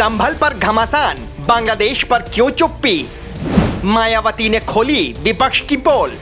संभल पर घमासान, बांग्लादेश पर क्यों चुप्पी? मायावती ने खोली विपक्ष की पोल।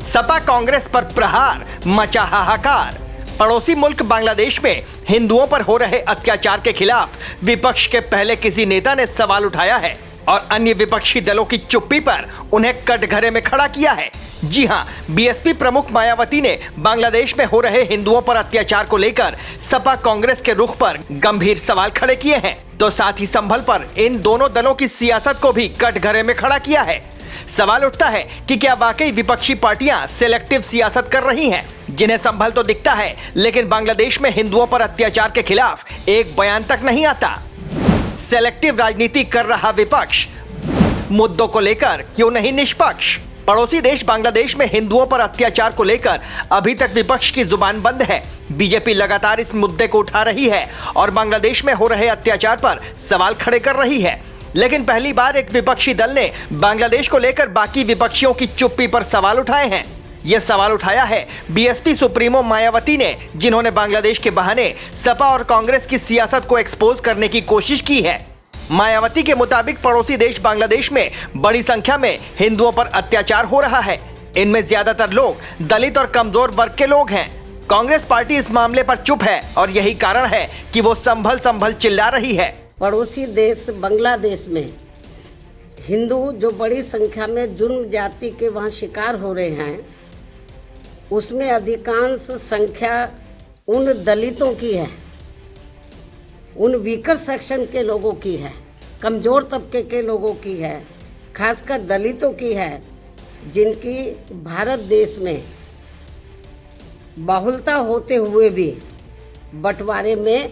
सपा कांग्रेस पर प्रहार, मचा हाहाकार। पड़ोसी मुल्क बांग्लादेश में हिंदुओं पर हो रहे अत्याचार के खिलाफ विपक्ष के पहले किसी नेता ने सवाल उठाया है और अन्य विपक्षी दलों की चुप्पी पर उन्हें कटघरे में खड़ा किया है। जी हां, बीएसपी प्रमुख मायावती ने बांग्लादेश में हो रहे हिंदुओं पर अत्याचार को लेकर सपा कांग्रेस के रुख पर गंभीर सवाल खड़े किए हैं, तो साथ ही संभल पर इन दोनों दलों की सियासत को भी कटघरे में खड़ा किया है। सवाल उठता है कि क्या वाकई विपक्षी पार्टियां सिलेक्टिव सियासत कर रही हैं, जिन्हें संभल तो दिखता है लेकिन बांग्लादेश में हिंदुओं पर अत्याचार के खिलाफ एक बयान तक नहीं आता। सेलेक्टिव राजनीति कर रहा विपक्ष, मुद्दों को लेकर क्यों नहीं निष्पक्ष? पड़ोसी देश बांग्लादेश में हिंदुओं पर अत्याचार को लेकर अभी तक विपक्ष की जुबान बंद है। बीजेपी लगातार इस मुद्दे को उठा रही है और बांग्लादेश में हो रहे अत्याचार पर सवाल खड़े कर रही है, लेकिन पहली बार एक विपक्षी दल ने बांग्लादेश को लेकर बाकी विपक्षियों की चुप्पी पर सवाल उठाए हैं। यह सवाल उठाया है बीएसपी सुप्रीमो मायावती ने, जिन्होंने बांग्लादेश के बहाने सपा और कांग्रेस की सियासत को एक्सपोज करने की कोशिश की है। मायावती के मुताबिक पड़ोसी देश बांग्लादेश में बड़ी संख्या में हिंदुओं पर अत्याचार हो रहा है। इनमें ज्यादातर लोग दलित और कमजोर वर्ग के लोग हैं। कांग्रेस पार्टी इस मामले पर चुप है और यही कारण है कि वो संभल चिल्ला रही है। पड़ोसी देश बांग्लादेश में हिंदू जो बड़ी संख्या में जुर्म जाति के वहाँ शिकार हो रहे हैं, उसमें अधिकांश संख्या उन दलितों की है, उन वीकर सेक्शन के लोगों की है, कमज़ोर तबके के लोगों की है, खासकर दलितों की है, जिनकी भारत देश में बहुलता होते हुए भी बंटवारे में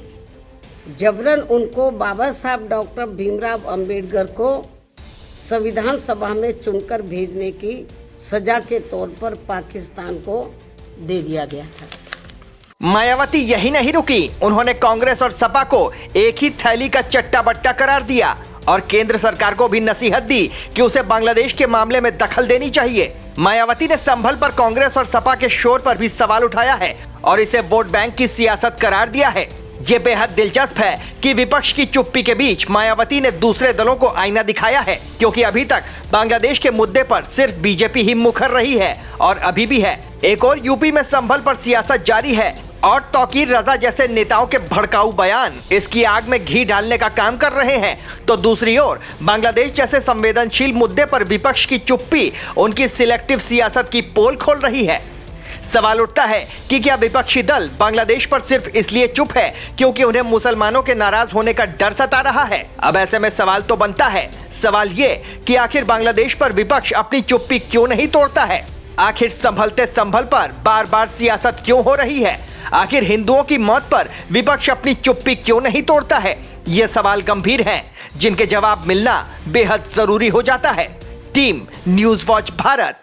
जबरन उनको बाबा साहब डॉक्टर भीमराव अंबेडकर को संविधान सभा में चुनकर भेजने की सजा के तौर पर पाकिस्तान को दे दिया गया था। मायावती यही नहीं रुकी, उन्होंने कांग्रेस और सपा को एक ही थैली का चट्टा बट्टा करार दिया और केंद्र सरकार को भी नसीहत दी कि उसे बांग्लादेश के मामले में दखल देनी चाहिए। मायावती ने संभल पर कांग्रेस और सपा के शोर पर भी सवाल उठाया है और इसे वोट बैंक की सियासत करार दिया है। ये बेहद दिलचस्प है कि विपक्ष की चुप्पी के बीच मायावती ने दूसरे दलों को आईना दिखाया है, क्योंकि अभी तक बांग्लादेश के मुद्दे पर सिर्फ बीजेपी ही मुखर रही है और अभी भी है। एक और यूपी में संभल पर सियासत जारी है और तौकीर रजा जैसे नेताओं के भड़काऊ बयान इसकी आग में घी डालने का काम कर रहे हैं, तो दूसरी ओर बांग्लादेश जैसे संवेदनशील मुद्दे पर विपक्ष की चुप्पी उनकी सिलेक्टिव सियासत की पोल खोल रही है। सवाल उठता है कि क्या विपक्षी दल बांग्लादेश पर सिर्फ इसलिए चुप है क्योंकि उन्हें मुसलमानों के नाराज होने का डर सता रहा है? अब ऐसे में सवाल तो बनता है, सवाल ये कि आखिर बांग्लादेश पर विपक्ष अपनी चुप्पी क्यों नहीं तोड़ता है? आखिर संभलते संभल पर बार बार सियासत क्यों हो रही है? आखिर हिंदुओं की मौत पर विपक्ष अपनी चुप्पी क्यों नहीं तोड़ता है? ये सवाल गंभीर हैं, जिनके जवाब मिलना बेहद जरूरी हो जाता है। Team news watch Bharat.